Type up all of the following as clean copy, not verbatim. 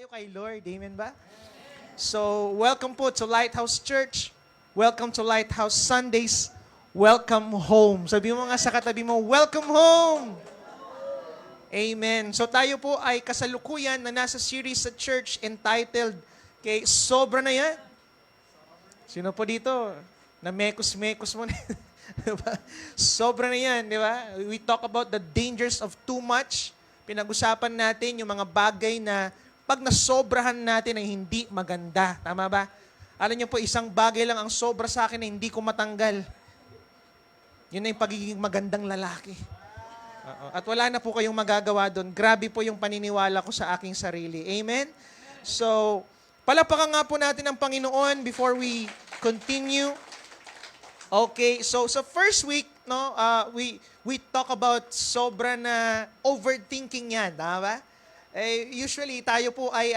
tayo kay Lord. Amen ba? So, welcome po to Lighthouse Church. Welcome to Lighthouse Sundays. Welcome home. Sabi mo nga sa katabi mo, welcome home! Amen. So tayo po ay kasalukuyan na nasa series sa church entitled kay Sobra na Yan. Sino po dito? Na mekos-mekos mo na. Diba? Sobra na yan, di ba? We talk about the dangers of too much. Pinag-usapan natin yung mga bagay na pag nasobrahan natin ay hindi maganda. Tama ba? Alam niyo po, isang bagay lang ang sobra sa akin na hindi ko matanggal. Yun na yung pagiging magandang lalaki. At wala na po kayong magagawa doon. Grabe po yung paniniwala ko sa aking sarili. Amen? So, palapakan nga po natin ang Panginoon before we continue. Okay, so sa first week, no, we talk about sobra na overthinking yan, tama ba? Usually tayo po ay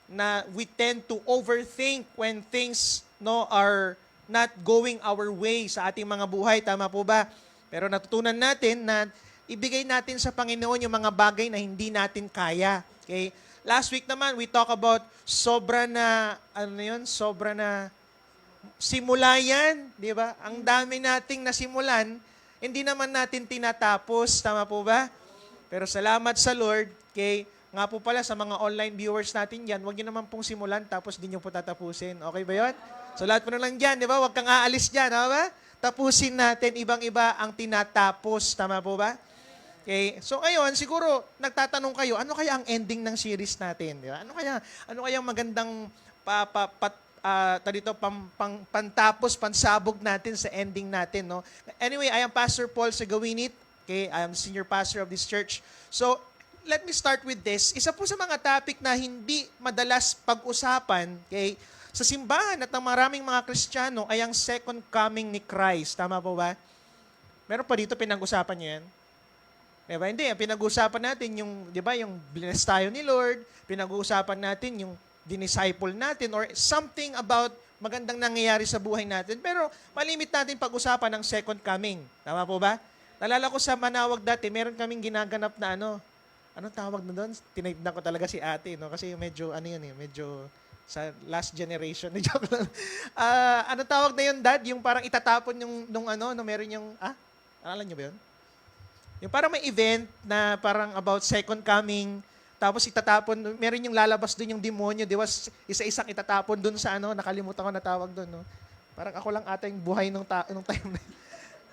na we tend to overthink when things are not going our way sa ating mga buhay, tama po ba? Pero natutunan natin na ibigay natin sa Panginoon yung mga bagay na hindi natin kaya. Okay? Last week naman we talk about sobra na sobra na simula yan, di ba? Ang dami nating nasimulan, hindi naman natin tinatapos, tama po ba? Pero salamat sa Lord, nga po pala sa mga online viewers natin yan, huwag nyo naman pong simulan, tapos di nyo po tatapusin. Okay ba yun? So lahat po na lang dyan, di ba? Huwag kang aalis dyan, tama ba? Tapusin natin, ibang-iba ang tinatapos, tama po ba? Okay. So ngayon, siguro nagtatanong kayo, ano kaya ang ending ng series natin, di ba? Ano kaya ang magandang pantapos, pansabog natin sa ending natin, no? Anyway, I am Pastor Paul Segawinit. Okay, I am senior pastor of this church. So, let me start with this. Isa po sa mga topic na hindi madalas pag-usapan, okay, sa simbahan at ng maraming mga Kristiyano ay ang second coming ni Christ. Tama po ba? Meron pa dito pinag-usapan niyo yan? Diba? Hindi, pinag-usapan natin yung, di ba, yung bless tayo ni Lord, pinag-uusapan natin yung dinisciple natin or something about magandang nangyayari sa buhay natin. Pero malimit natin pag-usapan ng second coming. Tama po ba? Nalala ko sa Manawag dati, meron kaming ginaganap na anong tawag na doon? Tinignan ko talaga si ate, no? Kasi medyo, medyo sa last generation. Joke lang. Ano tawag na yun, Dad? Yung parang itatapon nung meron yung, alam niyo ba yun? Yung parang may event na parang about second coming, tapos itatapon, meron yung lalabas doon yung demonyo, di ba? Isa-isang itatapon doon sa nakalimutan ko na tawag doon, no? Parang ako lang ata yung buhay nung time na yun.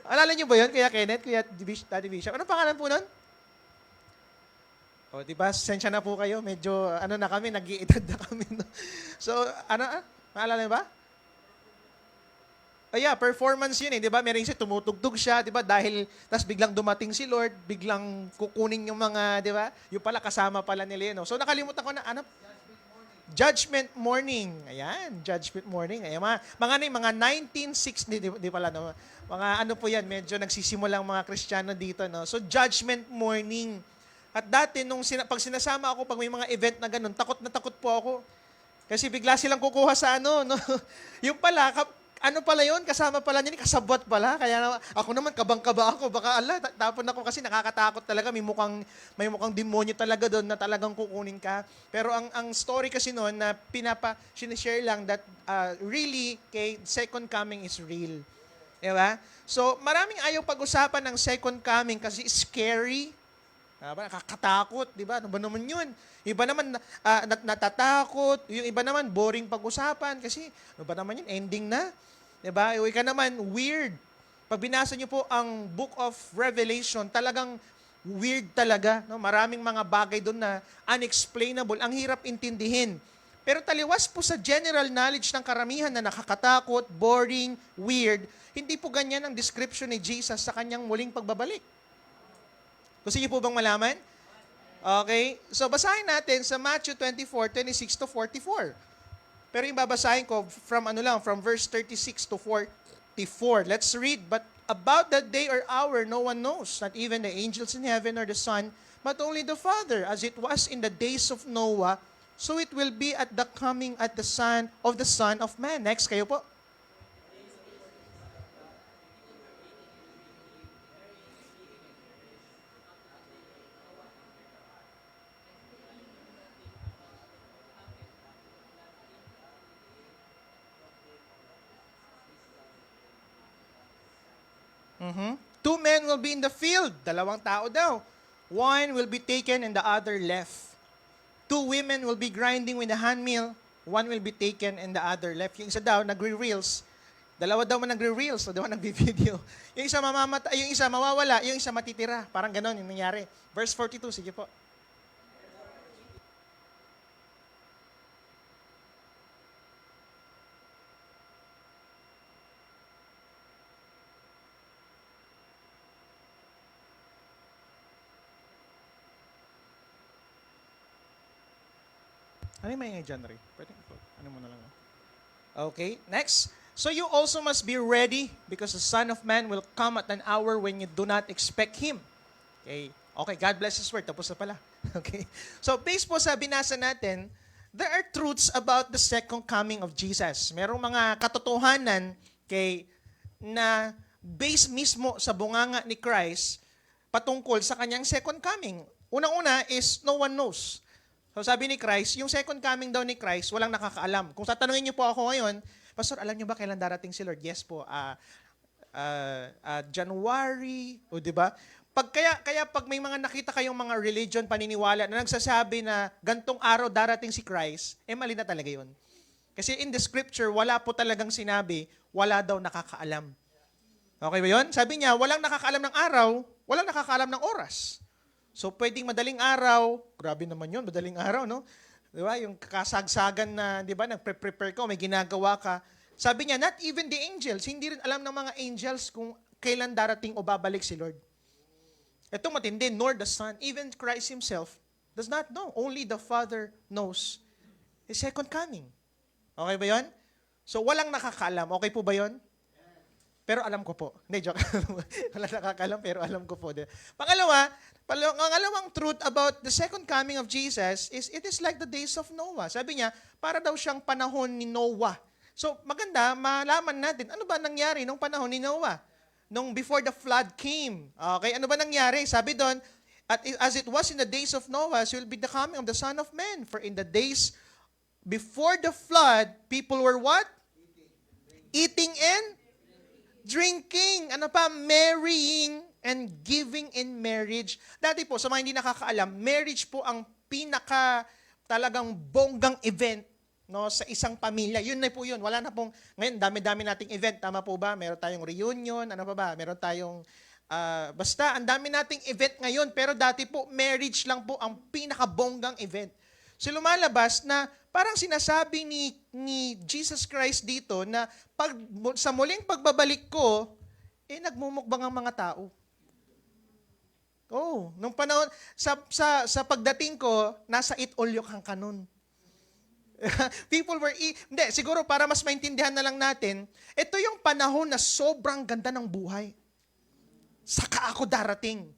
Alala niyo ba yun, Kuya Kenneth, Kuya Daddy Bishop? Anong pangalan po nun? O, di ba? Sensya na po kayo. Medyo, na kami, nag-iedad na kami. No? So, maalala niyo ba? Performance yun di ba? Meron siya, tumutugtog siya, di ba? Dahil, tas biglang dumating si Lord, biglang kukunin yung mga, di ba? Yung pala, kasama pala nila yun. No? So, nakalimutan ko na, Judgment Morning. Ayan, Judgment Morning. Ayan, mga 1960, di pala, no? Mga po yan, medyo nagsisimulang mga Kristiyano dito, no? So, Judgment Morning. At dati, pag sinasama ako, pag may mga event na ganun, takot na takot po ako. Kasi bigla silang kukuha sa no? Yung pala, pala yun? Kasama pala niya, kasabwat pala. Kaya ako naman, kabang-kaba ako. Baka, tapon ako kasi nakakatakot talaga. May mukhang demonyo talaga doon na talagang kukunin ka. Pero ang story kasi noon na sinishare lang that really, second coming is real. Diba? So, maraming ayaw pag-usapan ng second coming kasi scary. Nakakatakot, di ba? Ano ba naman yun? Iba naman natatakot, yung iba naman boring pag-usapan kasi ano ba naman yun? Ending na. Di ba? Yung ika naman, weird. Pag binasa niyo po ang Book of Revelation, talagang weird talaga. No? Maraming mga bagay doon na unexplainable. Ang hirap intindihin. Pero taliwas po sa general knowledge ng karamihan na nakakatakot, boring, weird, hindi po ganyan ang description ni Jesus sa kanyang muling pagbabalik. Gusto niyo po bang malaman? Okay. So, basahin natin sa Matthew 24:26 to 44. Pero yung babasahin ko from verse 36 to 44. Let's read. But about that day or hour, no one knows, not even the angels in heaven or the Son, but only the Father, as it was in the days of Noah, so it will be at the coming at the Son of Man. Next, kayo po. Two men will be in the field. Dalawang tao daw. One will be taken and the other left. Two women will be grinding with the handmill. One will be taken and the other left. Yung isa daw, nagre-reels. Dalawa daw man nagre-reels, o dalawa nagbi-video. Yung isa yung isa mawawala, yung isa matitira. Parang ganon yung nangyari. Verse 42, sige po. Ano yung maingay dyan, Ray? Pwede po. Ano mo na lang. Okay, next. So you also must be ready because the Son of Man will come at an hour when you do not expect Him. Okay, okay, God bless His word. Tapos na pala. Okay. So based po sa binasa natin, there are truths about the second coming of Jesus. Merong mga katotohanan na based mismo sa bunganga ni Christ patungkol sa kanyang second coming. Unang-una is no one knows. So sabi ni Christ, yung second coming daw ni Christ, walang nakakaalam. Kung tatanungin niyo po ako ngayon, Pastor, alam niyo ba kailan darating si Lord? Yes po, January, o di ba? Kaya pag may mga nakita kayong mga religion, paniniwala na nagsasabi na gantong araw darating si Christ, mali na talaga yun. Kasi in the scripture, wala po talagang sinabi, wala daw nakakaalam. Okay ba yun? Sabi niya, walang nakakaalam ng araw, walang nakakaalam ng oras. So, pwedeng madaling araw, grabe naman yun, madaling araw, no? Di ba? Yung kasagsagan na, di ba, nagpe-prepare ka, may ginagawa ka. Sabi niya, not even the angels, hindi rin alam ng mga angels kung kailan darating o babalik si Lord. Ito matindi, nor the Son, even Christ Himself, does not know. Only the Father knows His second coming. Okay ba yun? So, walang nakakaalam. Okay po ba yun? Pero alam ko po. Hindi, joke. Wala nakakalam, pero alam ko po. Pangalawang truth about the second coming of Jesus is it is like the days of Noah. Sabi niya, para daw siyang panahon ni Noah. So, maganda, malaman natin, ano ba nangyari nung panahon ni Noah? Nung before the flood came. Okay, ano ba nangyari? Sabi doon, as it was in the days of Noah, so will be the coming of the Son of Man. For in the days before the flood, people were what? Eating and drinking, ano pa, marrying and giving in marriage. Dati po, sa mga hindi nakakaalam, marriage po ang pinaka talagang bonggang event, no, sa isang pamilya. Yun na po yun. Wala na pong, ngayon, dami-dami nating event. Tama po ba? Meron tayong reunion, ano pa ba? Meron tayong, basta, ang dami nating event ngayon. Pero dati po, marriage lang po ang pinakabonggang event. So lumalabas na parang sinasabi ni Jesus Christ dito na sa muling pagbabalik ko, nagmumukbang ang mga tao. Oh, nung panahon, sa pagdating ko, nasa it all yung kanon. People were hindi, siguro para mas maintindihan na lang natin, ito yung panahon na sobrang ganda ng buhay. Saka ako darating.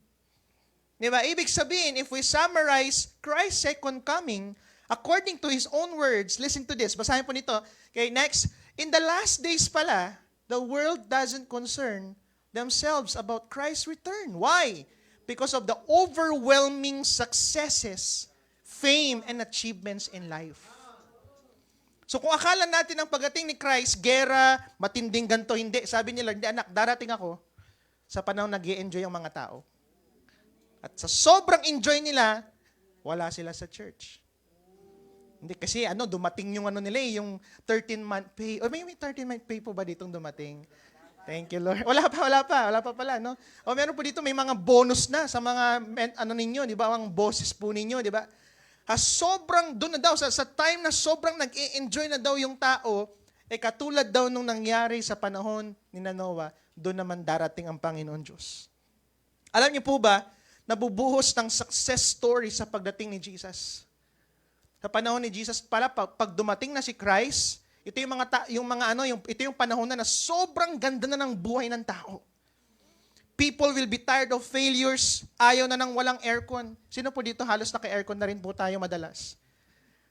Diba? Ibig sabihin, if we summarize Christ's second coming, according to His own words, listen to this, basahin po nito. Okay, next, in the last days pala, the world doesn't concern themselves about Christ's return. Why? Because of the overwhelming successes, fame, and achievements in life. So kung akala natin ang pagdating ni Christ, gera, matinding ganto, hindi. Sabi nila, hindi anak, darating ako sa panahon nag-i-enjoy ang mga tao. At sa sobrang enjoy nila, wala sila sa church. Hindi kasi dumating yung nila yung 13-month pay. O may 13-month pay po ba ditong dumating? Thank you, Lord. Wala pa pala, no? O meron po dito may mga bonus na sa mga ninyo, di ba? Ang bosses po ninyo, di ba? Sobrang doon na daw sa time na sobrang nag-enjoy na daw yung tao, katulad daw nung nangyari sa panahon ni Noah, doon naman darating ang Panginoon Diyos. Alam niyo po ba, nabubuhos ng success story sa pagdating ni Jesus. Sa panahon ni Jesus pala, pag dumating na si Christ, ito ito yung panahon na sobrang ganda na ng buhay ng tao. People will be tired of failures, ayaw na ng walang aircon. Sino po dito halos naka-aircon na rin po tayo madalas?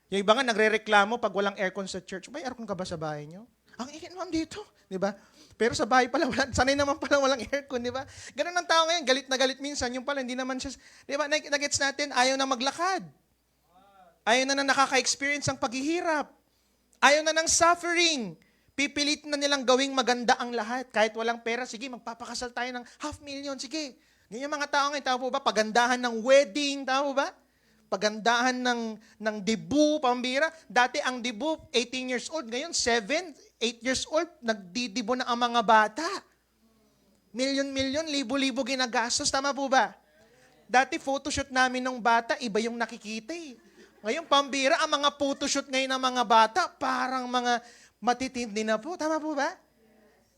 Yung iba nga nagre-reklamo pag walang aircon sa church. May aircon ka ba sa bahay niyo? Ang init naman dito, di ba? Pero sa bahay pala, sanay naman pala walang aircon, di ba? Ganun ang tao ngayon, galit na galit minsan. Yung pala, hindi naman siya, di ba, nagets natin, ayaw na maglakad. Ayaw na nakaka-experience ang paghihirap. Ayaw na ng suffering. Pipilit na nilang gawing maganda ang lahat. Kahit walang pera, sige, magpapakasal tayo ng 500,000, sige. Ganyan mga tao ngayon, tama po ba? Pagandahan ng wedding, tama po ba? Pagandahan ng debut, pambira. Dati ang debut, 18 years old. Ngayon, 7, 8 years old, nagdidibo na ang mga bata. Milyon-milyon, libo-libo ginagastos. Tama po ba? Dati photoshoot namin ng bata, iba yung nakikita eh. Ngayon, pambira, ang mga photoshoot ngayon ng mga bata, parang mga matitindi na po. Tama po ba?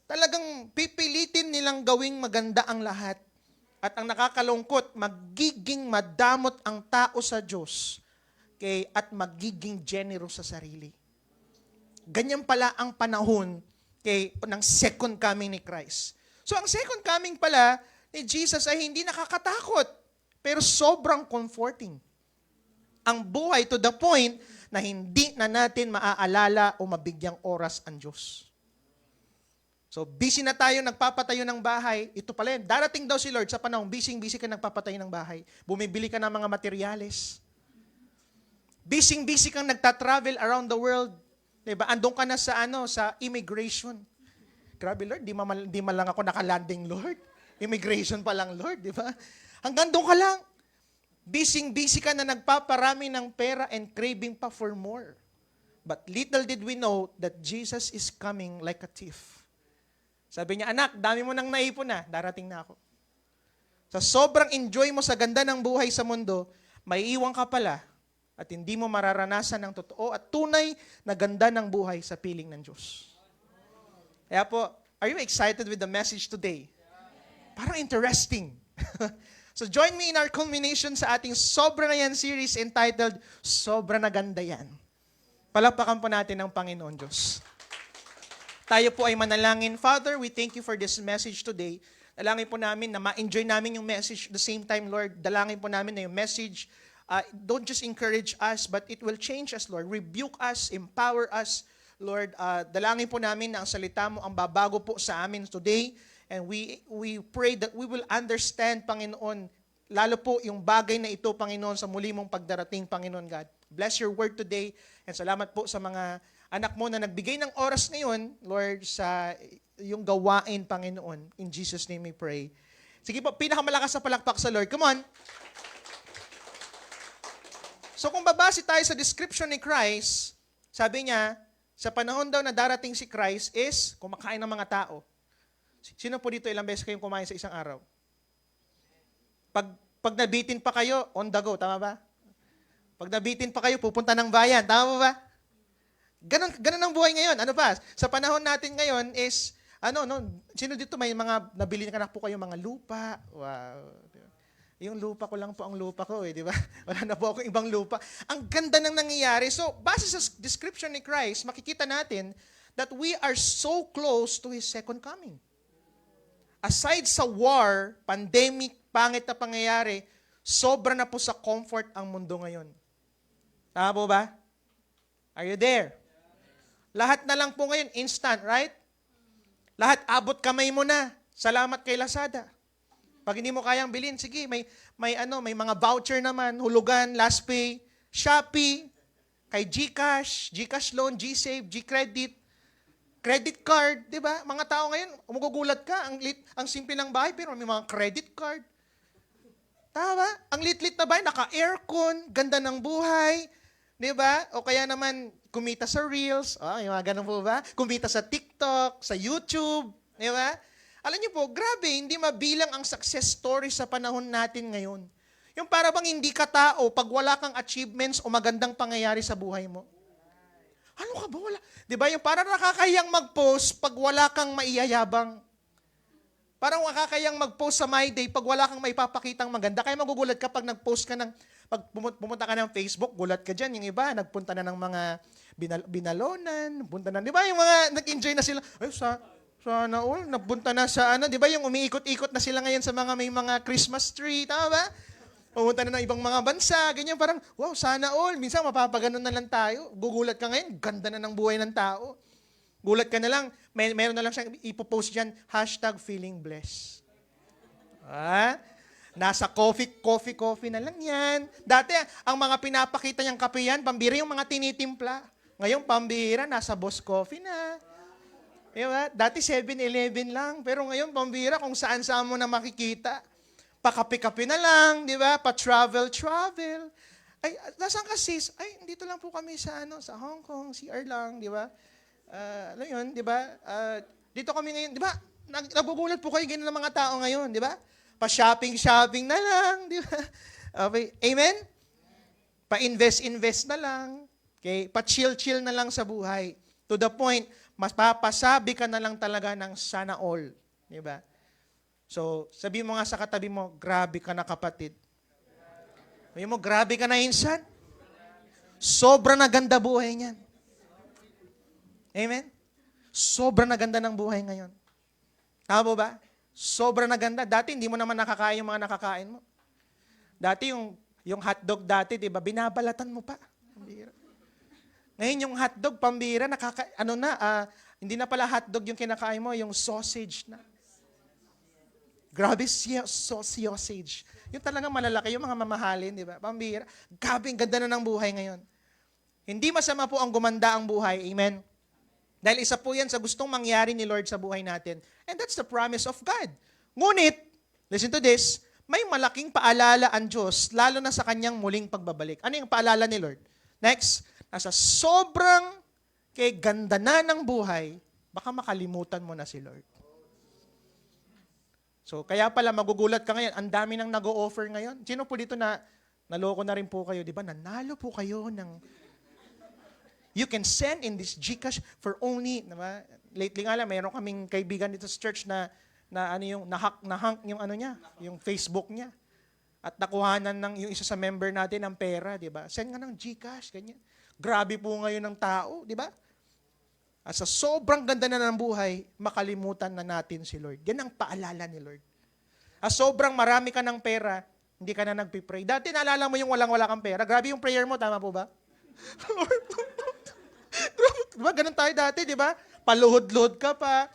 Talagang pipilitin nilang gawing maganda ang lahat. At ang nakakalungkot, magiging madamot ang tao sa Diyos at magiging generous sa sarili. Ganyan pala ang panahon ng second coming ni Christ. So ang second coming pala ni Jesus ay hindi nakakatakot, pero sobrang comforting. Ang buhay to the point na hindi na natin maaalala o mabigyang oras ang Diyos. So, busy na tayo nagpapatayo ng bahay. Ito pala yun. Darating daw si Lord sa panahon, busy ka nagpapatayo ng bahay. Bumibili ka ng mga materyales. Busy kang nagta-travel around the world. Diba? Andun ka na sa immigration. Grabe, Lord, di man lang ako nakalanding, Lord. Immigration pa lang, Lord, di ba? Hanggang doon ka lang. Busy ka na nagpaparami ng pera and craving pa for more. But little did we know that Jesus is coming like a thief. Sabi niya, anak, dami mo nang naipon na, darating na ako. Sa sobrang enjoy mo sa ganda ng buhay sa mundo, may iwan ka pala at hindi mo mararanasan ng totoo at tunay na ganda ng buhay sa piling ng Diyos. Kaya po, are you excited with the message today? Parang interesting. So join me in our culmination sa ating Sobra na Yan series entitled, Sobra na Ganda Yan. Palakpakan po natin ang Panginoon Diyos. Tayo po ay manalangin. Father, we thank you for this message today. Dalangin po namin na ma-enjoy namin yung message. At the same time, Lord, dalangin po namin na yung message, don't just encourage us, but it will change us, Lord. Rebuke us, empower us, Lord. Dalangin po namin na ang salita mo ang babago po sa amin today. And we pray that we will understand, Panginoon, lalo po yung bagay na ito, Panginoon, sa muli mong pagdarating, Panginoon God. Bless your word today. And salamat po sa mga anak mo na nagbigay ng oras ngayon, Lord, sa yung gawain, Panginoon. In Jesus' name we pray. Sige po, pinakamalakas na palakpak sa Lord. Come on. So kung babase tayo sa description ni Christ, sabi niya, sa panahon daw na darating si Christ is kumakain ng mga tao. Sino po dito ilang beses kayong kumain sa isang araw? Pag nabitin pa kayo, on the go, tama ba? Pag nabitin pa kayo, pupunta ng bayan, tama ba? Ganun ang buhay ngayon. Ano pa? Sa panahon natin ngayon is, sino dito may mga, nabili na po kayo mga lupa? Wow. Yung lupa ko lang po ang lupa ko, di ba? Wala na po akong ibang lupa. Ang ganda ng nangyayari. So, base sa description ni Christ, makikita natin that we are so close to His second coming. Aside sa war, pandemic, pangit na pangyayari, sobra na po sa comfort ang mundo ngayon. Tama po ba? Are you there? Lahat na lang po ngayon, instant, right? Lahat abot kamay mo na. Salamat kay Lazada. Pag hindi mo kayang bilhin, sige, may mga voucher naman, hulugan, last pay, Shopee, kay GCash, GCash loan, GSave, GCredit, credit card, di ba? Mga tao ngayon, magugulat ka, ang simple ng bahay, pero may mga credit card. Tama? Ang lit-lit na bahay, naka-aircon, ganda ng buhay, di ba? O kaya naman, kumita sa Reels, yung mga ganun po ba? Kumita sa TikTok, sa YouTube, di ba? Alam niyo po, grabe, hindi mabilang ang success story sa panahon natin ngayon. Yung para bang hindi ka tao pag wala kang achievements o magandang pangyayari sa buhay mo. Ano ka ba? Wala. Di ba? Yung parang nakakayang mag-post pag wala kang maiyayabang. Parang nakakayang mag-post sa My Day pag wala kang maipapakitang maganda. Kaya magugulat ka pag nag-post ka pag pumunta ka ng Facebook, gulat ka dyan. Yung iba, nagpunta na ng mga binalonan, punta na, di ba? Yung mga nag-enjoy na sila. Ay, sana all, nagpunta na sa di ba? Yung umiikot-ikot na sila ngayon sa may mga Christmas tree, tama ba? Pumunta na ng ibang mga bansa, ganyan, parang, wow, sana all. Minsan, mapapaganon na lang tayo. Gugulat ka ngayon, ganda na ng buhay ng tao. Gulat ka na lang, meron na lang siyang ipopost dyan, #feelingblessed. Nasa coffee na lang yan. Dati, ang mga pinapakita niyang kape yan, pambira yung mga tinitimpla. Ngayon, pambira, nasa Boss Coffee na. Diba? Dati 7-Eleven lang, pero ngayon, pambira, kung saan-saan mo na makikita. Pakape-kape na lang, di ba? Pa-travel-travel. Ay, nasaan ka sis? Ay, dito lang po kami sa Hong Kong, CR lang, di ba? Ano yun, di ba? Dito kami ngayon, di ba? Nagugulat po kayo ganyan ng mga tao ngayon, di ba? Pa-shopping-shopping na lang, di ba? Okay. Amen? Pa-invest-invest na lang. Okay? Pa-chill-chill na lang sa buhay. To the point, mas papasabi ka na lang talaga ng sana all. Di ba? So, sabi mo nga sa katabi mo, grabe ka na kapatid. Sabi mo, grabe ka na insan. Sobra na ganda buhay niyan. Amen? Sobra na ganda ng buhay ngayon. Tama ba? Sobra na ganda. Dati hindi mo naman nakakain yung mga nakakain mo. Dati yung hotdog dati, di ba, binabalatan mo pa. Pambira. Ngayon yung hotdog, pambira, hindi na pala hotdog yung kinakain mo, yung sausage na. Grabe sausage. Yung talagang malalaki, yung mga mamahalin, di ba? Pambira. Grabe, ganda na ng buhay ngayon. Hindi masama po ang gumanda ang buhay. Amen? Dahil isa po yan sa gustong mangyari ni Lord sa buhay natin. And that's the promise of God. Ngunit, listen to this, may malaking paalala ang Diyos, lalo na sa kanyang muling pagbabalik. Ano yung paalala ni Lord? Next, nasa sobrang ganda na ng buhay, baka makalimutan mo na si Lord. So, kaya pala magugulat ka ngayon, ang dami nang nag-o-offer ngayon. Sino po dito na naloko na rin po kayo, di ba? Nanalo po kayo ng... You can send in this GCash for only, diba? Lately nga lang, mayroon kaming kaibigan dito sa church na ano yung nahack yung ano niya, yung Facebook niya. At nakuhanan ng yung isa sa member natin ng pera, di ba? Send nga ng GCash, ganyan. Grabe po ngayon ng tao, di ba? At sa sobrang ganda na ng buhay, makalimutan na natin si Lord. Yan ang paalala ni Lord. At sobrang marami ka ng pera, hindi ka na nagpipray. Dati naalala mo yung walang-wala kang pera. Grabe yung prayer mo, tama po ba? Lord, diba? Ganun tayo dati, di ba? Paluhod-luhod ka pa.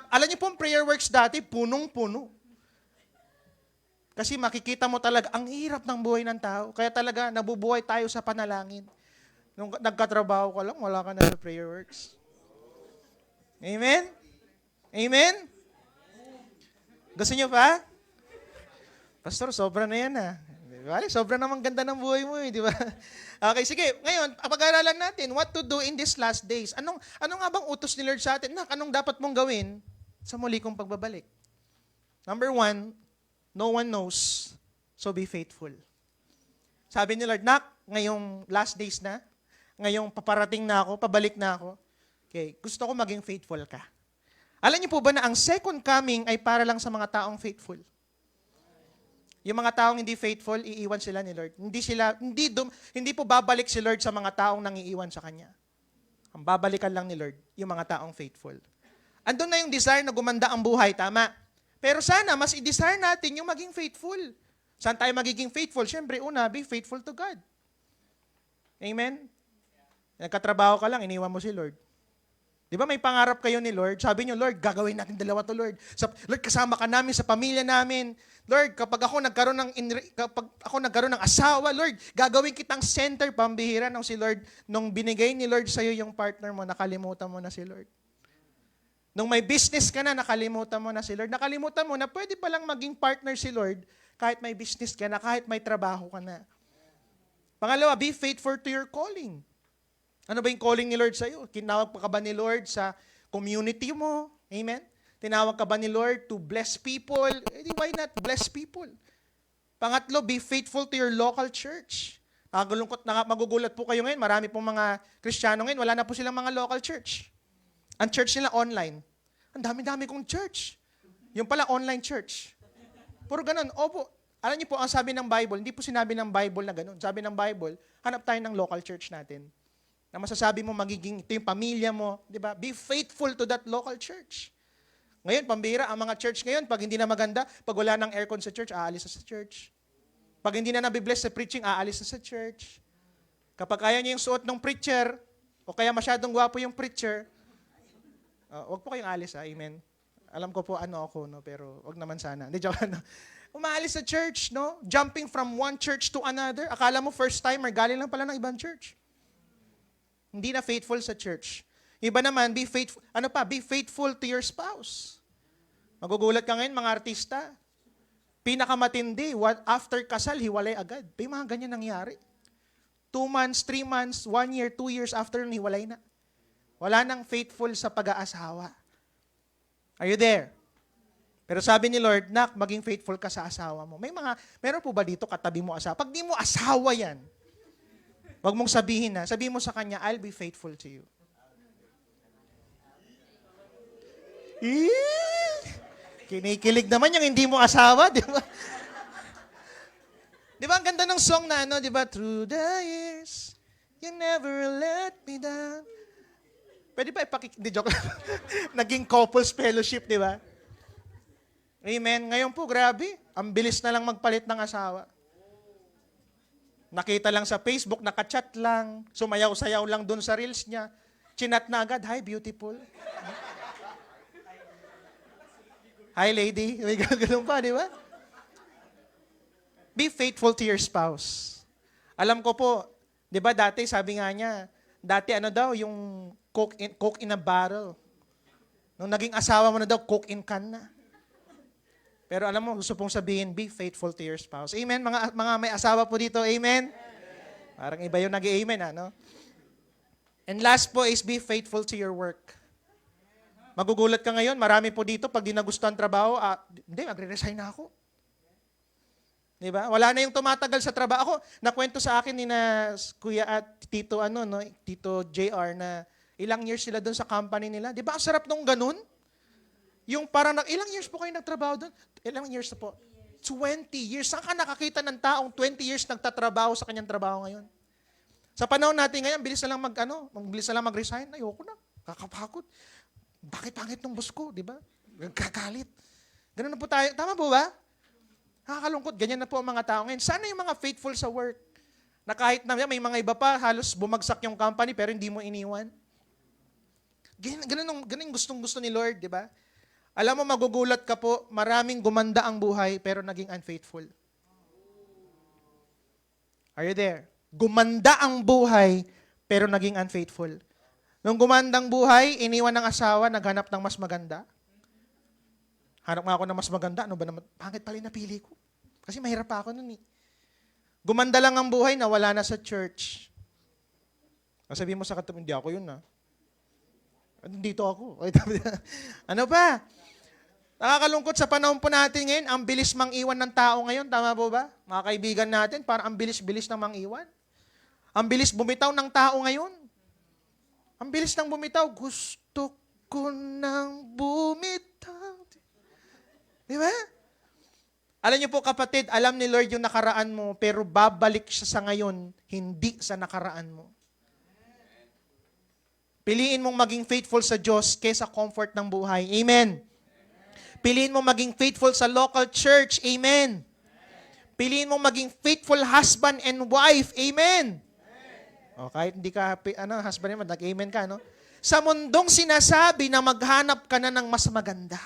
Alam niyo po, prayer works dati, punong-puno. Kasi makikita mo talaga, ang hirap ng buhay ng tao. Kaya talaga, nabubuhay tayo sa panalangin. Nung nagkatrabaho ka lang, wala ka na sa prayer works. Amen? Amen? Gusto niyo pa? Pastor, sobra na yan ah. Diba? Sobra namang ganda ng buhay mo eh, di ba? Okay, sige. Ngayon, pag-aaralan natin, what to do in these last days. Ano nga bang utos ni Lord sa atin? Anong dapat mong gawin sa muli kong pagbabalik? Number 1, no one knows, so be faithful. Sabi ni Lord, ngayong last days na, ngayong paparating na ako, pabalik na ako, okay, gusto ko maging faithful ka. Alam niyo po ba na ang second coming ay para lang sa mga taong faithful? Yung mga taong hindi faithful, iiwan sila ni Lord. Hindi po babalik si Lord sa mga taong nangiiwan sa Kanya. Ang babalikan lang ni Lord, yung mga taong faithful. Andun na yung desire na gumanda ang buhay, tama? Pero sana, mas i-desire natin yung maging faithful. Saan tayo magiging faithful? Siyempre, una, be faithful to God. Amen? Nagkatrabaho ka lang, iniwan mo si Lord. Di ba may pangarap kayo ni Lord? Sabi niyo, Lord, gagawin natin dalawa to, Lord. Lord, kasama ka namin sa pamilya namin. Lord, kapag ako nagkaroon ng asawa, Lord, gagawin kitang center, pambihira ng si Lord. Nung binigay ni Lord sa'yo yung partner mo, nakalimutan mo na si Lord. Nung may business ka na, nakalimutan mo na si Lord. Nakalimutan mo na pwede palang maging partner si Lord kahit may business ka na, kahit may trabaho ka na. Pangalawa, be faithful to your calling. Ano ba yung calling ni Lord sa'yo? Tinawag pa ka ba ni Lord sa community mo? Amen? Tinawag ka ba ni Lord to bless people? Why not bless people? Pangatlo, be faithful to your local church. Magugulat po kayo ngayon. Marami pong mga Kristiyano ngayon, wala na po silang mga local church. Ang church nila online. Ang dami-dami kong church. Yung pala online church. Puro ganun. Opo, alam niyo po, ang sabi ng Bible, hindi po sinabi ng Bible na ganun. Sabi ng Bible, hanap tayo ng local church natin. Na masasabi mo magiging ito yung pamilya mo, di ba? Be faithful to that local church. Ngayon, pambira, ang mga church ngayon, pag hindi na maganda, pag wala ng aircon sa church, aalis na sa church. Pag hindi na nabibless sa preaching, aalis na sa church. Kapag ayaw niyo yung suot ng preacher, o kaya masyadong gwapo yung preacher, wag po kayong alis, amen. Alam ko po ano ako, no, pero wag naman sana. Hindi, joke, no? Umaalis sa church, no? Jumping from one church to another. Akala mo first timer, galing lang pala ng ibang church. Hindi na faithful sa church. Iba naman, be faithful. Ano pa? Be faithful to your spouse. Magugulat ka ngayon, mga artista. Pinakamatindi, after kasal, hiwalay agad. May mga ganyan nangyari. 2 months, 3 months, 1 year, 2 years after, hiwalay na. Wala nang faithful sa pag-aasawa. Are you there? Pero sabi ni Lord, nak, maging faithful ka sa asawa mo. Meron po ba dito katabi mo asawa? Pag di mo asawa yan, wag mong sabihin na. Sabihin mo sa kanya, I'll be faithful to you. Kinikilig naman yung hindi mo asawa, di ba? Di ba ang ganda ng song na di ba? Through the years, you never let me down. Pwede ba di joke lang. Naging couples fellowship, di ba? Amen. Ngayon po, grabe. Ang bilis na lang magpalit ng asawa. Nakita lang sa Facebook, nakachat lang, sumayaw-sayaw lang dun sa reels niya. Chinat na agad, hi, beautiful. Hi, lady. May gano'n pa, di ba? Be faithful to your spouse. Alam ko po, di ba dati, sabi nga niya, dati yung coke in a barrel. Nung naging asawa mo na daw, coke in can na. Pero alam mo, gusto pong sabihin, be faithful to your spouse. Amen? Mga may asawa po dito, amen? Parang iba yung nag-amen, And last po is be faithful to your work. Magugulat ka ngayon, marami po dito, pag di nagustuhan trabaho, hindi, magre-resign na ako. Di ba? Wala na yung tumatagal sa trabaho. Ako, nakwento sa akin ni na Kuya at Tito, Tito JR, na ilang years sila doon sa company nila. Di ba, ang sarap nung ganun? Yung parang, ilang years po kayo nagtrabaho doon? Ilang years na po? 20 years. Saan ka nakakita ng taong 20 years nagtatrabaho sa kanyang trabaho ngayon? Sa panahon natin ngayon, bilis na lang bilis na lang mag-resign. Ayoko na. Kakapagod. Bakit pangit ng boss ko, di ba? Nagkakalit. Ganun na po tayo. Tama po ba? Nakakalungkot. Ganyan na po ang mga tao ngayon. Sana yung mga faithful sa work. Na kahit na may mga iba pa, halos bumagsak yung company pero hindi mo iniwan. Ganun yung gustong-gusto ni Lord, di ba? Alam mo, magugulat ka po, maraming gumanda ang buhay pero naging unfaithful. Are you there? Gumanda ang buhay pero naging unfaithful. Nung gumandang buhay, iniwan ng asawa, naghanap ng mas maganda. Hanap nga ako ng mas maganda, ano ba naman? Pangit pala yung napili ko. Kasi mahirap pa ako nun eh. Gumanda lang ang buhay, nawala na sa church. Sabihin mo sa katabi, hindi ako yun Dito ako. Ano pa? Nakakalungkot sa panahon po natin ngayon, ang bilis mang-iwan ng tao ngayon. Tama po ba? Mga kaibigan natin, parang ang bilis-bilis na mang-iwan. Ang bilis bumitaw ng tao ngayon. Ang bilis nang bumitaw. Gusto ko nang bumitaw. Di ba? Alam niyo po kapatid, alam ni Lord yung nakaraan mo, pero babalik siya sa ngayon, hindi sa nakaraan mo. Piliin mong maging faithful sa Diyos kaysa comfort ng buhay. Amen. Piliin mong maging faithful sa local church. Amen. Piliin mong maging faithful husband and wife. Amen. O, kahit hindi ka, husband naman, nag-amen ka, Sa mundong sinasabi na maghanap ka na ng mas maganda.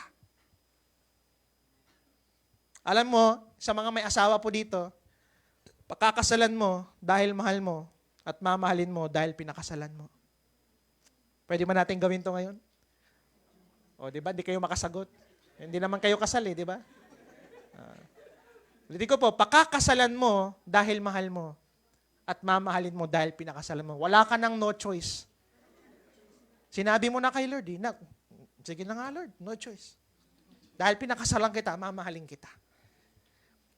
Alam mo, sa mga may asawa po dito, pakakasalan mo dahil mahal mo at mamahalin mo dahil pinakasalan mo. Pwede ba natin gawin to ngayon? O, di ba? Di kayo makasagot. Hindi naman kayo kasal di ba? Hindi ko po, pakakasalan mo dahil mahal mo at mamahalin mo dahil pinakasalan mo. Wala ka nang no choice. Sinabi mo na kay Lord, sige na nga Lord, no choice. Dahil pinakasalan kita, mamahalin kita.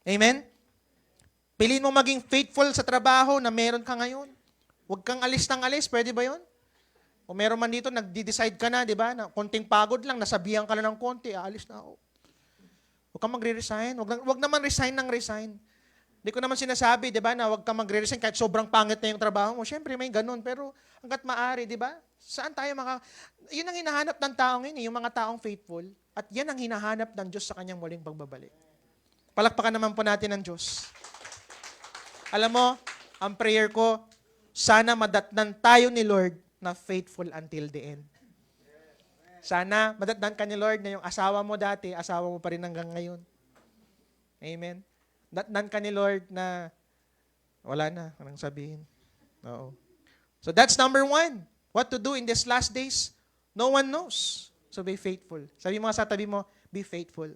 Amen? Piliin mo maging faithful sa trabaho na meron ka ngayon. Huwag kang alis ng alis, pwede ba yun? O meron man dito, nagdi-decide ka na, di ba? Na konting pagod lang, nasabihan ka na ng konti, aalis na ako. Huwag kang magre-resign. Huwag naman resign ng resign. Hindi ko naman sinasabi, di ba, na huwag kang magre-resign kahit sobrang pangit na yung trabaho mo. Siyempre, may ganun. Pero hanggat maaari, di ba? Saan tayo Yun ang hinahanap ng tao ngayon, yung mga taong faithful. At yan ang hinahanap ng Diyos sa kanyang muling pagbabalik. Palakpakan naman po natin ng Diyos. Alam mo, ang prayer ko, sana madatnan tayo ni Lord na faithful until the end. Sana madatnan ka ni Lord na yung asawa mo dati, asawa mo pa rin hanggang ngayon. Amen. Datnan ka ni Lord na wala na, anong sabihin. Oo. So that's number 1. What to do in these last days? No one knows. So be faithful. Sabi mo nga sa tabi mo, be faithful.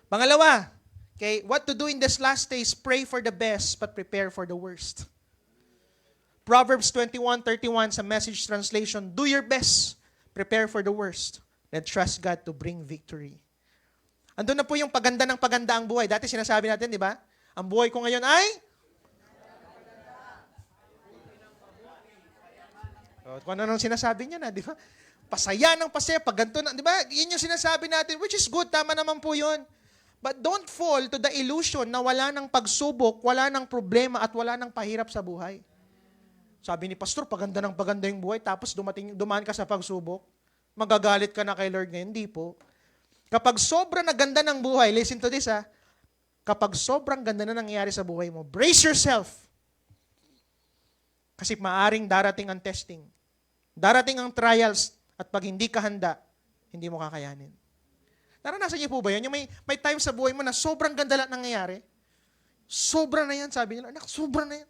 Pangalawa, okay, what to do in these last days? Pray for the best, but prepare for the worst. Proverbs 21:31 sa Message translation, do your best, prepare for the worst, and trust God to bring victory. Andun na po yung paganda ng paganda ang buhay. Dati sinasabi natin, di ba? Ang buhay ko ngayon ay? Kung ano nung sinasabi niya na, di ba? Pasaya ng pasaya, pag ganito na, di ba? Yun yung sinasabi natin, which is good, tama naman po yun. But don't fall to the illusion na wala ng pagsubok, wala ng problema, at wala ng pahirap sa buhay. Sabi ni Pastor, paganda ng paganda yung buhay, tapos dumaan ka sa pagsubok, magagalit ka na kay Lord ngayon. Hindi po. Kapag sobrang naganda ng buhay, listen to this kapag sobrang ganda na nangyayari sa buhay mo, brace yourself. Kasi maaring darating ang testing. Darating ang trials, at pag hindi ka handa, hindi mo kakayanin. Naranasan niyo po ba yan? Yung may time sa buhay mo na sobrang ganda lang nangyayari. Sobra na yan, sabi nila. Anak, sobra na yan.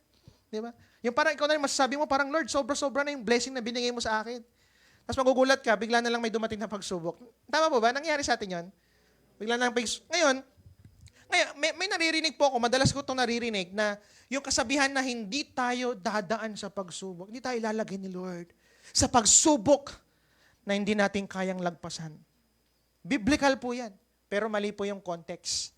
Di ba? Yung parang ikaw na rin masasabi mo, parang Lord, sobra-sobra na yung blessing na binigay mo sa akin. Tapos magugulat ka, bigla na lang may dumating na pagsubok. Tama po ba? Nangyari sa atin yun? Bigla na lang Ngayon, may naririnig po ako, madalas ko itong naririnig, na yung kasabihan na hindi tayo dadaan sa pagsubok, hindi tayo ilalagay ni Lord sa pagsubok na hindi natin kayang lagpasan. Biblical po yan. Pero mali po yung context.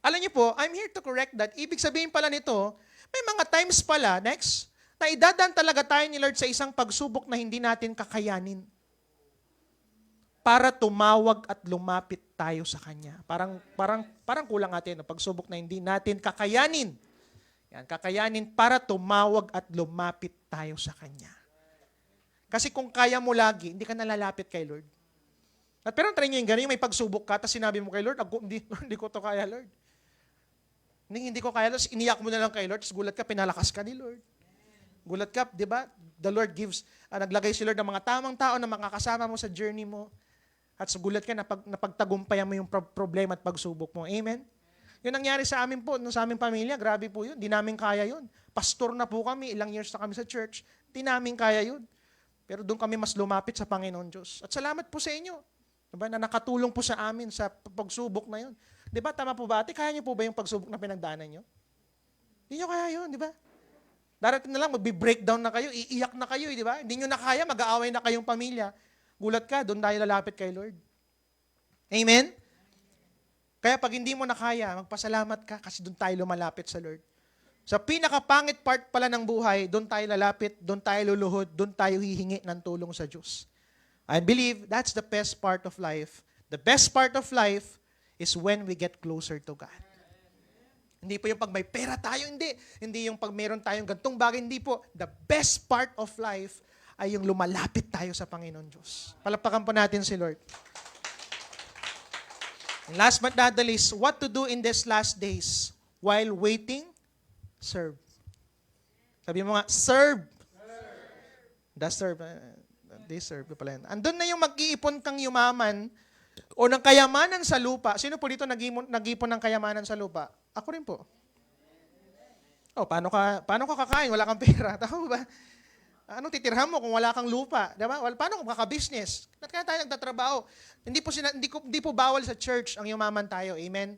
Alam niyo po, I'm here to correct that. Ibig sabihin pala nito, may mga times pala, next, na idadaan talaga tayo ni Lord sa isang pagsubok na hindi natin kakayanin. Para tumawag at lumapit tayo sa Kanya. Parang kulang natin ang pagsubok na hindi natin kakayanin. Yan, kakayanin para tumawag at lumapit tayo sa Kanya. Kasi kung kaya mo lagi, hindi ka nalalapit kay Lord. At pero try nyo yung gano'n, may pagsubok ka, tapos sinabi mo kay Lord, hindi ko to kaya, Lord. Hindi ko kaya, Lord, iniyak mo na lang kay Lord, tapos gulat ka, pinalakas ka ni Lord. Gulat ka, di ba? The Lord gives, naglagay si Lord ng mga tamang tao na makakasama mo sa journey mo. At sa gulat ka, napagtagumpayan mo yung problema at pagsubok mo. Amen? Yun nangyari sa amin po, sa aming pamilya, grabe po yun. Di namin kaya yun. Pastor na po kami, ilang years na kami sa church. Di namin kaya yun. Pero doon kami mas lumapit sa Panginoon Diyos. At salamat po sa inyo. Diba? Na nakatulong po sa amin sa pagsubok na yun. Diba? Tama po ba? Ate, kaya niyo po ba yung pagsubok na pinagdaanan niyo? Hindi niyo kaya yun, di ba? Darating na lang, magbi-breakdown na kayo, iiyak na kayo, di ba? Hindi niyo na kaya, mag-aaway na kayong pamilya. Gulat ka, doon tayo lalapit kay Lord. Amen? Kaya pag hindi mo na kaya, magpasalamat ka kasi doon tayo lumalapit sa Lord. Sa pinakapangit part pala ng buhay, doon tayo lalapit, doon tayo luluhod, doon tayo hihingi ng tulong sa Diyos. I believe that's the best part of life. The best part of life is when we get closer to God. Hindi po yung pag may pera tayo, hindi. Hindi yung pag meron tayong gantong bagay, hindi po. The best part of life ay yung lumalapit tayo sa Panginoon Diyos. Palapakan po natin si Lord. And last but not the least, what to do in these last days while waiting? Serve. Sabi mo nga, serve. Serve. They serve pala yan. Andun na yung mag-iipon kang yumaman o ng kayamanan sa lupa. Sino po dito nag-iipon ng kayamanan sa lupa? Ako rin po. Oh, paano ka kakain? Wala kang pera. Tama ba? Anong titirhan mo kung wala kang lupa? Diba? Paano kung kaka-business? Kaya tayo nagtatrabaho. Hindi po bawal sa church ang yumaman tayo. Amen?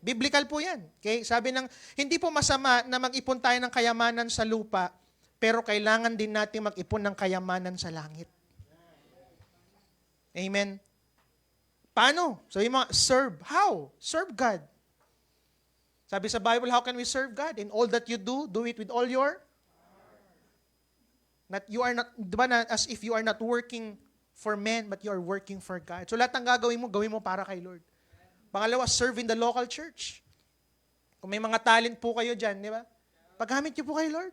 Biblical po yan. Okay? Sabi hindi po masama na mag-ipon tayo ng kayamanan sa lupa, pero kailangan din natin mag-ipon ng kayamanan sa langit. Amen? Paano? Sabi mo, serve. How? Serve God. Sabi sa Bible, how can we serve God? In all that you do it with all your diba na, as if you are not working for men, but you are working for God. So lahat ng gawin mo para kay Lord. Pangalawa, serve in the local church. Kung may mga talent po kayo dyan, di ba? Paggamit niyo po kay Lord.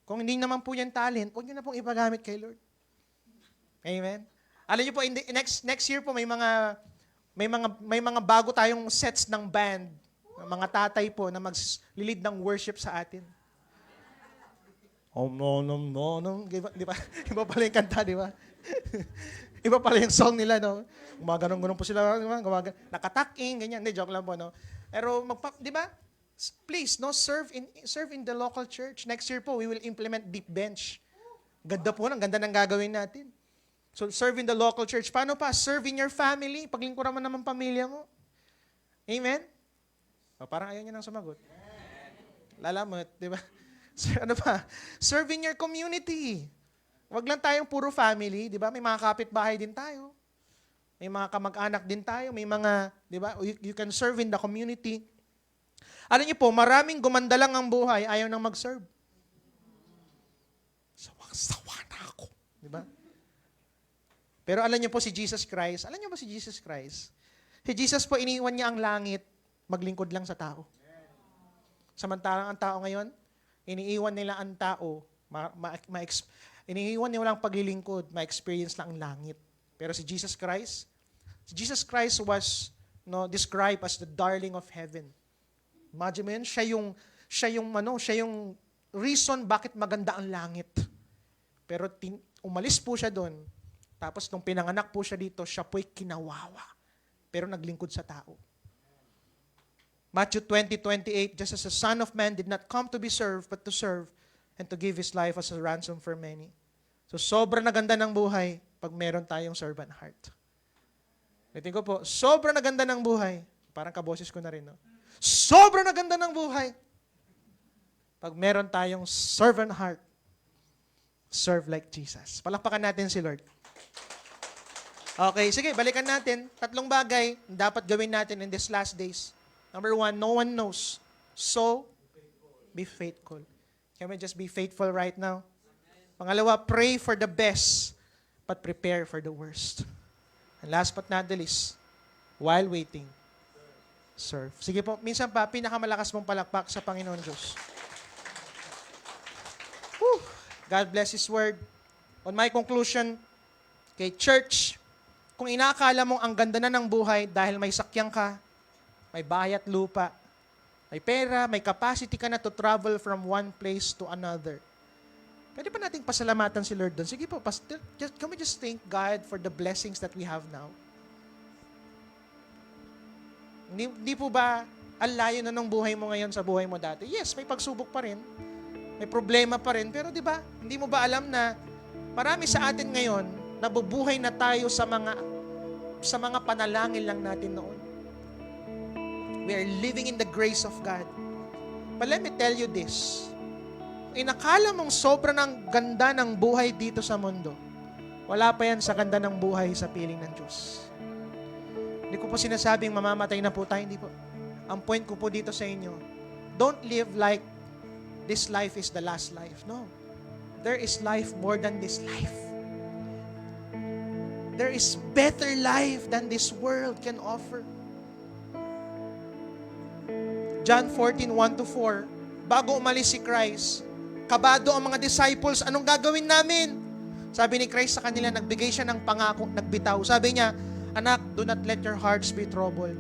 Kung hindi naman po yan talent, huwag niyo na pong ipagamit kay Lord. Amen? Alam niyo po, next year po, may mga bago tayong sets ng band, mga tatay po na mag-lead ng worship sa atin. No. Di ba? Iba pala yung kanta, di ba? Iba pala yung song nila, no? Gumaganong-ganong po sila, nakataking, ganyan. Hindi, joke lang po, no? Pero, di ba? Please, no, serve in the local church. Next year po, we will implement deep bench. Ganda ng gagawin natin. So, serve in the local church. Paano pa? Serve in your family. Paglingkuran mo naman pamilya mo. Amen? O, parang ayaw niya nang sumagot. Lalamot, di ba? Ano pa? Serve in your community. Huwag lang tayong puro family, di ba? May mga kapitbahay din tayo. May mga kamag-anak din tayo. May mga, di ba? You can serve in the community. Alam niyo po, maraming gumanda lang ang buhay, ayaw nang mag-serve. Sawa na ako. Di ba? Pero alam niyo po si Jesus Christ, alam niyo ba si Jesus Christ? Si Jesus po, iniwan niya ang langit, maglingkod lang sa tao. Samantalang ang tao ngayon, iniiwan nila ang tao, iniiwan nila ang paglilingkod, ma-experience lang ang langit. Pero si Jesus Christ was described as the darling of heaven. Imagine mo yun, siya yung reason bakit maganda ang langit. Pero umalis po siya doon, tapos nung pinanganak po siya dito, siya po'y kinawawa. Pero naglingkod sa tao. Matthew 20:28, just as the Son of Man did not come to be served, but to serve and to give His life as a ransom for many. So sobrang naganda ng buhay pag meron tayong servant heart. Ulitin ko po, sobrang naganda ng buhay. Parang kaboses ko na rin, no? Sobrang naganda ng buhay pag meron tayong servant heart. Serve like Jesus. Palakpakan natin si Lord. Okay, sige, balikan natin. 3 bagay dapat gawin natin in these last days. Number 1, no one knows. So, be faithful. Can we just be faithful right now? Pangalawa, pray for the best, but prepare for the worst. And last but not the least, while waiting, serve. Sige po, minsan pa, pinakamalakas mong palakpak sa Panginoon Diyos. Whew. God bless His Word. On my conclusion, kay church, kung inaakala mong ang ganda na ng buhay dahil may sakyan ka, may bahay at lupa, may pera, may capacity ka na to travel from one place to another. Pwede pa nating pasalamatan si Lord doon. Sige po, can we just thank God for the blessings that we have now? Hindi po ba ang layo na ng buhay mo ngayon sa buhay mo dati? Yes, may pagsubok pa rin. May problema pa rin. Pero di ba, hindi mo ba alam na marami sa atin ngayon, nabubuhay na tayo sa mga panalangin lang natin noon. We are living in the grace of God. But let me tell you this. Inakala mong sobrang ng ganda ng buhay dito sa mundo, wala pa yan sa ganda ng buhay sa piling ng Diyos. Hindi ko po sinasabing mamamatay na po tayo, hindi po. Ang point ko po dito sa inyo, don't live like this life is the last life. No. There is life more than this life. There is better life than this world can offer. John 14:1-4, bago umalis si Christ, kabado ang mga disciples, anong gagawin namin? Sabi ni Christ sa kanila, nagbigay siya ng pangako, nagbitaw. Sabi niya, anak, do not let your hearts be troubled.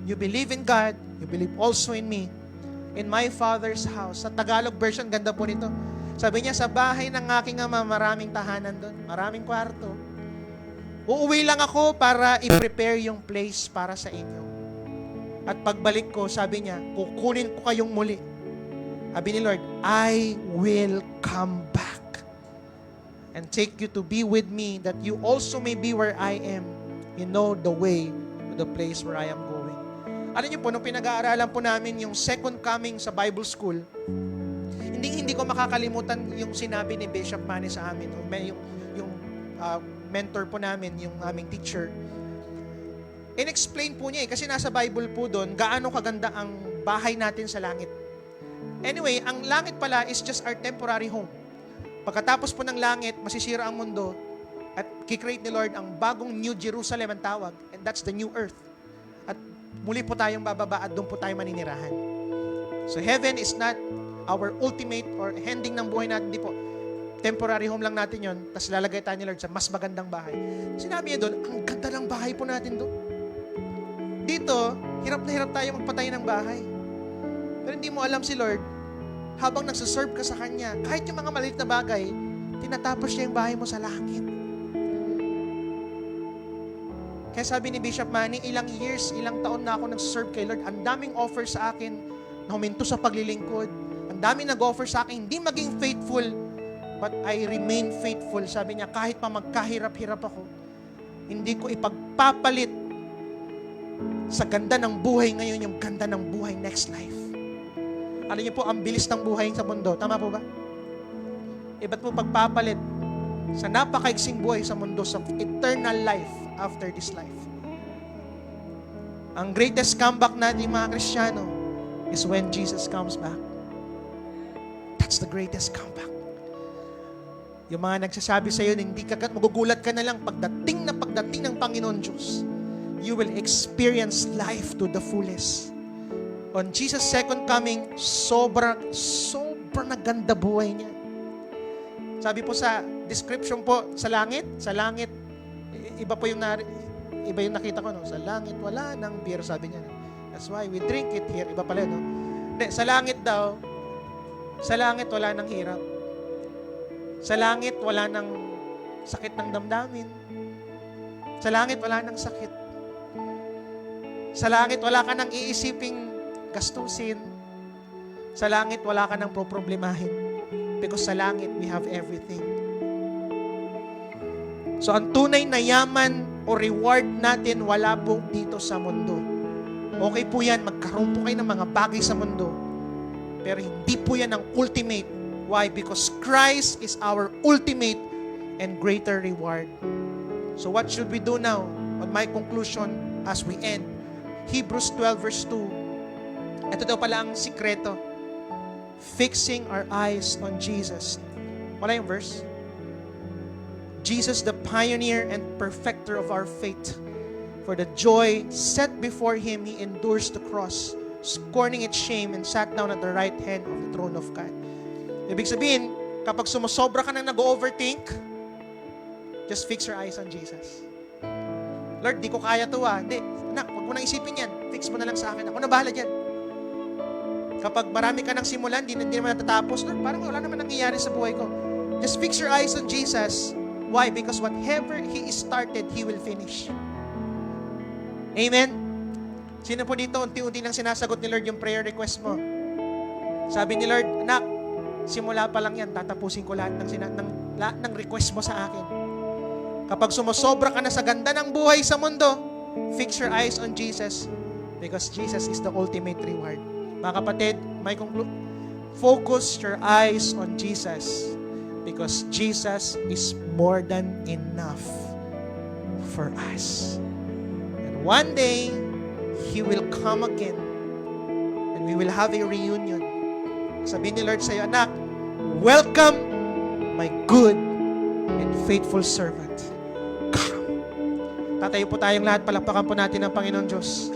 You believe in God, you believe also in me. In my Father's house. Sa Tagalog version, ganda po nito. Sabi niya, sa bahay ng aking ama, maraming tahanan doon, maraming kwarto. Uuwi lang ako para i-prepare yung place para sa inyo. At pagbalik ko, sabi niya, kukunin ko kayong muli. Sabi ni Lord, I will come back and take you to be with me, that you also may be where I am. You know the way to the place where I am going. Alam niyo po, nung pinag-aaralan po namin yung second coming sa Bible School, hindi ko makakalimutan yung sinabi ni Bishop Manny sa amin, yung mentor po namin, yung aming teacher. In-explain po niya kasi nasa Bible po doon, gaano kaganda ang bahay natin sa langit. Anyway, ang langit pala is just our temporary home. Pagkatapos po ng langit, masisira ang mundo at kikreate ni Lord ang bagong New Jerusalem ang tawag, and that's the new earth. At muli po tayong bababa at doon po tayo maninirahan. So heaven is not our ultimate or ending ng buhay natin, di po. Temporary home lang natin yon, tapos lalagay tayo ni Lord sa mas magandang bahay. Sinabi niya doon, ang ganda ng bahay po natin doon. Dito, hirap na hirap tayo magpatay ng bahay. Pero hindi mo alam si Lord, habang nagsaserve ka sa Kanya, kahit yung mga maliit na bagay, tinatapos niya yung bahay mo sa langit. Kaya sabi ni Bishop Manny, ilang taon na ako nagsaserve kay Lord, ang daming offer sa akin na huminto sa paglilingkod, ang daming nag-offer sa akin, hindi maging faithful, but I remain faithful. Sabi niya, kahit pa magkahirap-hirap ako, hindi ko ipagpapalit sa ganda ng buhay ngayon yung ganda ng buhay next life. Alam niyo po, ang bilis ng buhay sa mundo. Tama po ba? Ba't po pagpapalit sa napakaiksing buhay sa mundo sa eternal life after this life? Ang greatest comeback natin mga Kristiyano is when Jesus comes back. That's the greatest comeback. Yung mga nagsasabi sa iyo, hindi ka magugulat ka na lang pagdating ng Panginoon Diyos. You will experience life to the fullest. On Jesus' second coming, sobrang ganda buhay niya. Sabi po sa description po, sa langit, iba yung nakita ko, no? Sa langit, wala nang beer, sabi niya. That's why we drink it here. Iba pala, no? Hindi, sa langit daw, sa langit, wala nang hirap. Sa langit, wala nang sakit ng damdamin. Sa langit, wala nang sakit. Sa langit, wala ka nang iisiping gastusin. Sa langit, wala ka nang problemahin. Because sa langit, we have everything. So, ang tunay na yaman o reward natin, wala po dito sa mundo. Okay po yan, magkaroon po kayo ng mga bagay sa mundo. Pero hindi po yan ang ultimate. Why? Because Christ is our ultimate and greater reward. So, what should we do now? On my conclusion, as we end, Hebrews 12 verse 2. Ito daw pala ang sikreto. Fixing our eyes on Jesus. Wala yung verse? Jesus, the pioneer and perfecter of our faith. For the joy set before Him, He endures the cross, scorning its shame, and sat down at the right hand of the throne of God. Ibig sabihin, kapag sumusobra ka nang nag-overthink, just fix your eyes on Jesus. Lord, di ko kaya to Hindi, anak, huwag mo nang isipin yan. Fix mo na lang sa akin. Ako na bahala dyan. Kapag marami ka nang simulan, di naman natatapos, Lord, parang wala naman nangyayari sa buhay ko. Just fix your eyes on Jesus. Why? Because whatever He started, He will finish. Amen? Sino po dito, unti-unti nang sinasagot ni Lord yung prayer request mo? Sabi ni Lord, anak, simula pa lang yan, tatapusin ko lahat ng request mo sa akin. Kapag sumusobra ka na sa ganda ng buhay sa mundo, fix your eyes on Jesus because Jesus is the ultimate reward. Mga kapatid, focus your eyes on Jesus because Jesus is more than enough for us. And one day, He will come again and we will have a reunion. Sabihin ni Lord sa iyo, anak, welcome my good and faithful servant. Come. Tatayo po tayong lahat, palakpakan po natin ang Panginoon Diyos.